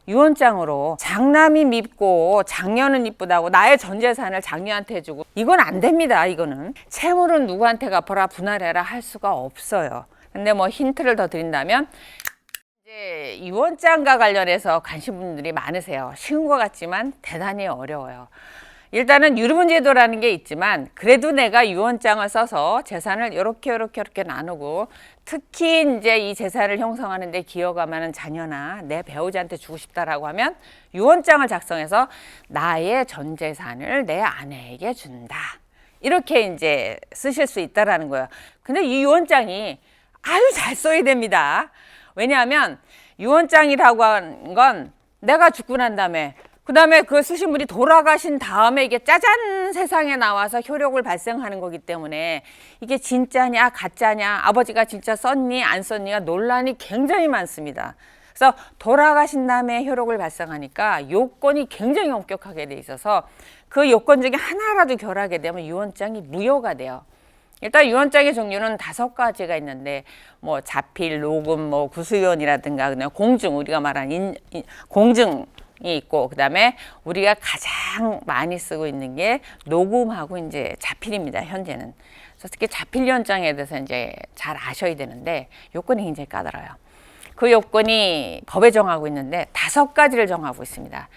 유언장으로 장남이 밉고 장녀는 이쁘다고 나의 전 재산을 장녀한테 주고, 이건 안 됩니다. 이거는 채무는 누구한테 갚아라 분할해라 할 수가 없어요. 근데 뭐 힌트를 더 드린다면, 이제 유언장과 관련해서 관심 분들이 많으세요. 쉬운 것 같지만 대단히 어려워요. 일단은 유류분제도라는 게 있지만, 그래도 내가 유언장을 써서 재산을 이렇게 나누고, 특히 이제 이 재산을 형성하는 데 기여가 많은 자녀나 내 배우자한테 주고 싶다라고 하면 유언장을 작성해서 나의 전 재산을 내 아내에게 준다, 이렇게 이제 쓰실 수 있다라는 거예요. 근데 이 유언장이 아주 잘 써야 됩니다. 왜냐하면 유언장이라고 하는 건 내가 죽고 난 다음에, 그 다음에 그 쓰신 분이 돌아가신 다음에 이게 짜잔 세상에 나와서 효력을 발생하는 거기 때문에, 이게 진짜냐 가짜냐, 아버지가 진짜 썼니 안 썼니가 논란이 굉장히 많습니다. 그래서 돌아가신 다음에 효력을 발생하니까 요건이 굉장히 엄격하게 돼 있어서, 그 요건 중에 하나라도 결하게 되면 유언장이 무효가 돼요. 일단 유언장의 종류는 5가지가 있는데, 뭐 자필, 녹음, 뭐 구수유언이라든가 그냥 공증, 우리가 말하는 공증이 있고, 그 다음에 우리가 가장 많이 쓰고 있는 게 녹음하고 이제 자필입니다. 현재는. 그래서 특히 자필 유언장에 대해서 이제 잘 아셔야 되는데, 요건이 굉장히 까다로워요. 그 요건이 법에 정하고 있는데 5가지를 정하고 있습니다.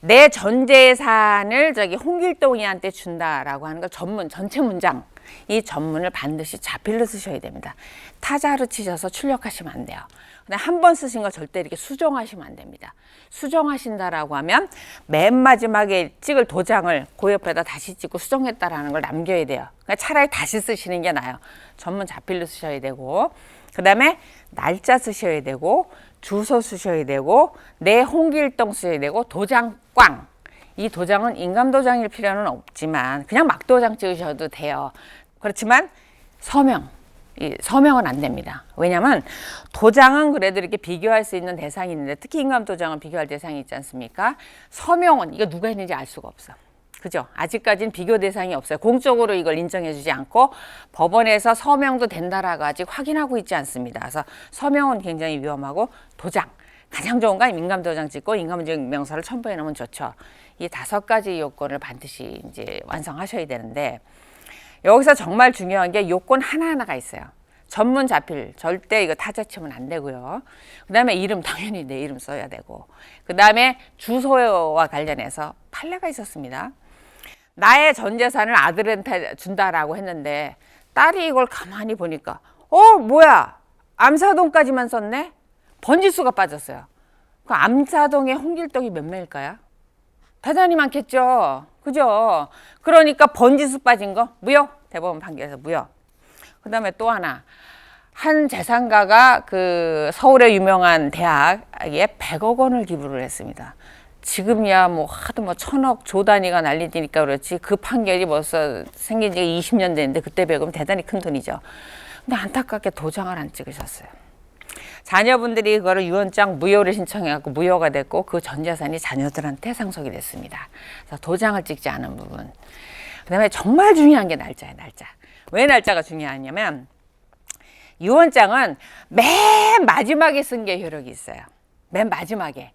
내 전 재산을 홍길동이한테 준다라고 하는 걸 전체 문장, 이 전문을 반드시 자필로 쓰셔야 됩니다. 타자로 치셔서 출력하시면 안 돼요. 근데 한 번 쓰신 거 절대 이렇게 수정하시면 안 됩니다. 수정하신다라고 하면 맨 마지막에 찍을 도장을 그 옆에다 다시 찍고 수정했다라는 걸 남겨야 돼요. 그러니까 차라리 다시 쓰시는 게 나아요. 전문 자필로 쓰셔야 되고, 그 다음에 날짜 쓰셔야 되고, 주소 쓰셔야 되고, 내 홍길동 쓰셔야 되고, 도장 꽝. 이 도장은 인감도장일 필요는 없지만 그냥 막도장 찍으셔도 돼요. 그렇지만 서명은 안 됩니다. 왜냐하면 도장은 그래도 이렇게 비교할 수 있는 대상이 있는데, 특히 인감도장은 비교할 대상이 있지 않습니까? 서명은 이거 누가 했는지 알 수가 없어. 그죠? 아직까지는 비교 대상이 없어요. 공적으로 이걸 인정해 주지 않고 법원에서 서명도 된다라고 아직 확인하고 있지 않습니다. 그래서 서명은 굉장히 위험하고, 도장 가장 좋은 건 인감도장 찍고 인감증명서를 첨부해 놓으면 좋죠. 이 5가지 요건을 반드시 이제 완성하셔야 되는데, 여기서 정말 중요한 게 요건 하나하나가 있어요. 전문 자필 절대 이거 타자 치면 안 되고요. 그 다음에 이름 당연히 내 이름 써야 되고, 그 다음에 주소와 관련해서 판례가 있었습니다. 나의 전 재산을 아들한테 준다라고 했는데, 딸이 이걸 가만히 보니까 뭐야, 암사동까지만 썼네? 번지수가 빠졌어요. 그 암사동에 홍길동이 몇 명일까요? 대단히 많겠죠. 그죠? 그러니까 번지수 빠진 거 무효. 대법원 판결에서 무효. 그 다음에 또 하나, 한 재산가가 그 서울의 유명한 대학에 100억 원을 기부를 했습니다. 지금이야 뭐 하도 뭐 1000억 조 단위가 난리니까 그렇지, 그 판결이 벌써 생긴 지가 20년 됐는데 그때 배우면 대단히 큰 돈이죠. 근데 안타깝게 도장을 안 찍으셨어요. 자녀분들이 그거를 유언장 무효를 신청해갖고 무효가 됐고, 그 전 재산이 자녀들한테 상속이 됐습니다. 그래서 도장을 찍지 않은 부분. 그 다음에 정말 중요한 게 날짜예요. 날짜. 왜 날짜가 중요하냐면, 유언장은 맨 마지막에 쓴 게 효력이 있어요. 맨 마지막에.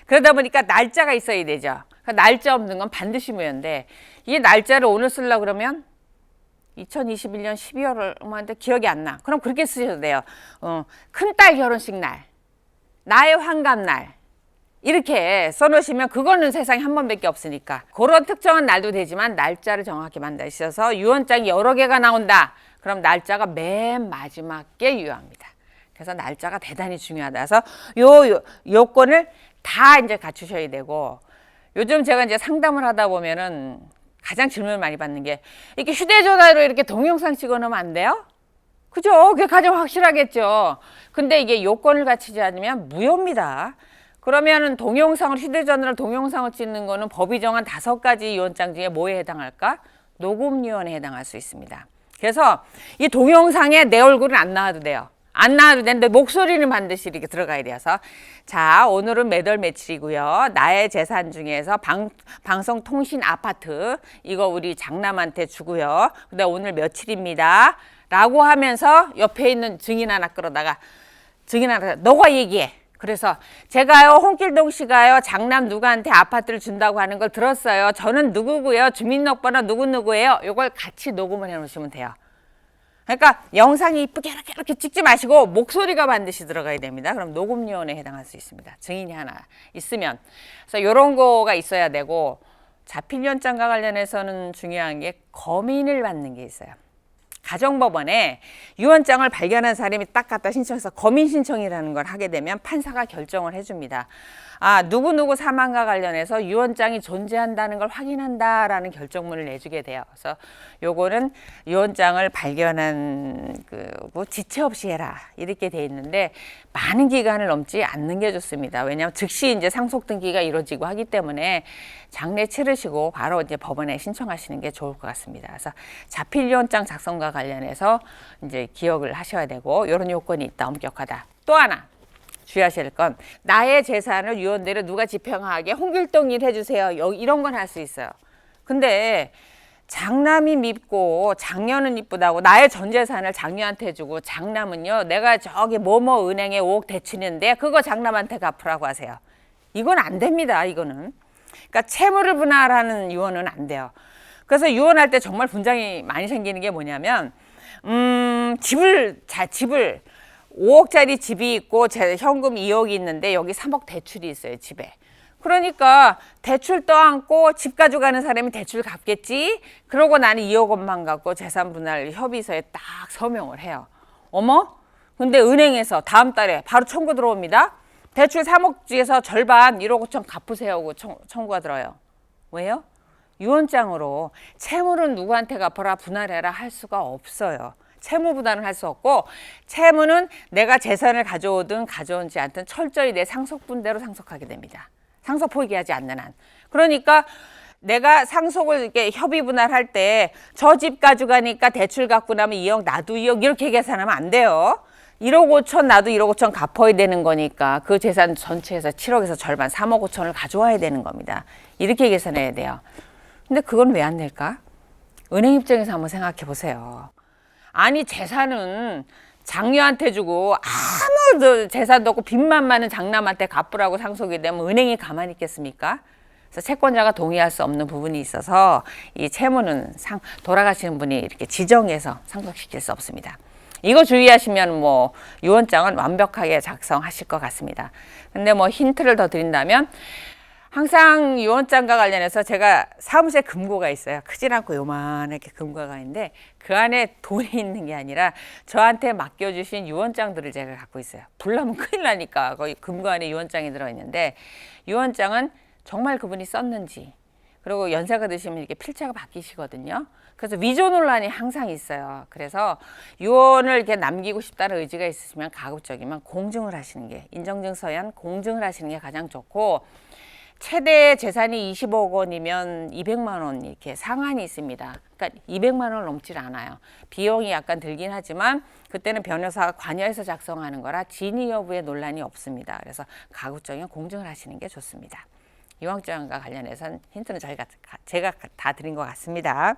그러다 보니까 날짜가 있어야 되죠. 날짜 없는 건 반드시 무효인데, 이 날짜를 오늘 쓰려고 그러면 2021년 12월을 하는데 기억이 안 나. 그럼 그렇게 쓰셔도 돼요. 큰딸 결혼식 날, 나의 환갑 날, 이렇게 써놓으시면 그거는 세상에 한 번밖에 없으니까 그런 특정한 날도 되지만 날짜를 정확히 만드셔서 유언장이 여러 개가 나온다. 그럼 날짜가 맨 마지막 게 유효합니다. 그래서 날짜가 대단히 중요하다. 그래서 요 요건을 다 이제 갖추셔야 되고, 요즘 제가 이제 상담을 하다 보면은 가장 질문을 많이 받는 게, 이렇게 휴대전화로 이렇게 동영상 찍어놓으면 안 돼요? 그죠? 그게 가장 확실하겠죠. 근데 이게 요건을 갖추지 않으면 무효입니다. 그러면은 휴대전화로 동영상을 찍는 거는 법이 정한 5가지 유언장 중에 뭐에 해당할까? 녹음 유언에 해당할 수 있습니다. 그래서 이 동영상에 내 얼굴은 안 나와도 돼요. 안 나와도 되는데 목소리는 반드시 이렇게 들어가야 돼서, 자, 오늘은 몇 월 며칠이고요. 나의 재산 중에서 방송통신 아파트 이거 우리 장남한테 주고요. 근데 오늘 며칠입니다. 라고 하면서 옆에 있는 증인 하나 끌어다가, 너가 얘기해. 그래서 제가요 홍길동 씨가요 장남 누구한테 아파트를 준다고 하는 걸 들었어요. 저는 누구고요. 주민등록번호 누구누구예요. 이걸 같이 녹음을 해 놓으시면 돼요. 그러니까 영상이 이쁘게 이렇게 찍지 마시고 목소리가 반드시 들어가야 됩니다. 그럼 녹음요원에 해당할 수 있습니다. 증인이 하나 있으면. 그래서 이런 거가 있어야 되고 자필연장과 관련해서는 중요한 게 검인을 받는 게 있어요. 가정법원에 유언장을 발견한 사람이 딱 갖다 신청해서 검인 신청이라는 걸 하게 되면 판사가 결정을 해줍니다. 아, 누구누구 사망과 관련해서 유언장이 존재한다는 걸 확인한다라는 결정문을 내주게 돼요. 그래서 요거는 유언장을 발견한 뭐 지체 없이 해라 이렇게 돼 있는데 많은 기간을 넘지 않는 게 좋습니다. 왜냐하면 즉시 이제 상속 등기가 이루어지고 하기 때문에 장례 치르시고 바로 이제 법원에 신청하시는 게 좋을 것 같습니다. 그래서 자필 유언장 작성과 관련해서 이제 기억을 하셔야 되고 이런 요건이 있다 엄격하다. 또 하나. 주의하실 건 나의 재산을 유언대로 누가 집행하게 홍길동 일 해주세요. 이런 건 할 수 있어요. 근데 장남이 밉고 장녀는 이쁘다고 나의 전 재산을 장녀한테 주고 장남은요 내가 저기 뭐뭐 은행에 5억 대출인데 그거 장남한테 갚으라고 하세요. 이건 안 됩니다. 이거는. 그러니까 채무를 분할하는 유언은 안 돼요. 그래서 유언할 때 정말 분쟁이 많이 생기는 게 뭐냐면 집을 5억짜리 집이 있고 현금 2억이 있는데 여기 3억 대출이 있어요. 집에. 그러니까 대출 떠안고 집 가져가는 사람이 대출 갚겠지. 그러고 나는 2억 원만 갖고 재산분할 협의서에 딱 서명을 해요. 어머? 근데 은행에서 다음 달에 바로 청구 들어옵니다. 대출 3억 중에서 절반 1억 5천 갚으세요 하고 청구가 들어요. 왜요? 유언장으로 채무는 누구한테 갚아라 분할해라 할 수가 없어요. 채무 부담을 할 수 없고 채무는 내가 재산을 가져오든 가져오지 않든 철저히 내 상속분대로 상속하게 됩니다. 상속 포기하지 않는 한. 그러니까 내가 상속을 이렇게 협의 분할할 때 저 집 가져가니까 대출 갖고 나면 2억 나도 2억 이렇게 계산하면 안 돼요. 1억 5천 나도 1억 5천 갚아야 되는 거니까 그 재산 전체에서 7억에서 절반 3억 5천을 가져와야 되는 겁니다. 이렇게 계산해야 돼요. 근데 그건 왜 안 될까? 은행 입장에서 한번 생각해 보세요. 아니 재산은 장녀한테 주고 아무 재산도 없고 빚만 많은 장남한테 갚으라고 상속이 되면 은행이 가만히 있겠습니까? 그래서 채권자가 동의할 수 없는 부분이 있어서 이 채무는 돌아가시는 분이 이렇게 지정해서 상속시킬 수 없습니다. 이거 주의하시면 뭐 유언장은 완벽하게 작성하실 것 같습니다. 근데 뭐 힌트를 더 드린다면 항상 유언장과 관련해서 제가 사무실에 금고가 있어요. 크진 않고 요만하게 금고가 있는데 그 안에 돈이 있는 게 아니라 저한테 맡겨주신 유언장들을 제가 갖고 있어요. 불나면 큰일 나니까 거기 금고 안에 유언장이 들어있는데 유언장은 정말 그분이 썼는지 그리고 연세가 드시면 이렇게 필자가 바뀌시거든요. 그래서 위조 논란이 항상 있어요. 그래서 유언을 이렇게 남기고 싶다는 의지가 있으시면 가급적이면 공증을 하시는 게 인정증서연 공증을 하시는 게 가장 좋고 최대 재산이 20억 원이면 200만 원 이렇게 상한이 있습니다. 그러니까 200만 원을 넘질 않아요. 비용이 약간 들긴 하지만 그때는 변호사가 관여해서 작성하는 거라 진위 여부의 논란이 없습니다. 그래서 가급적이면 공증을 하시는 게 좋습니다. 유언장과 관련해서는 힌트는 제가 다 드린 것 같습니다.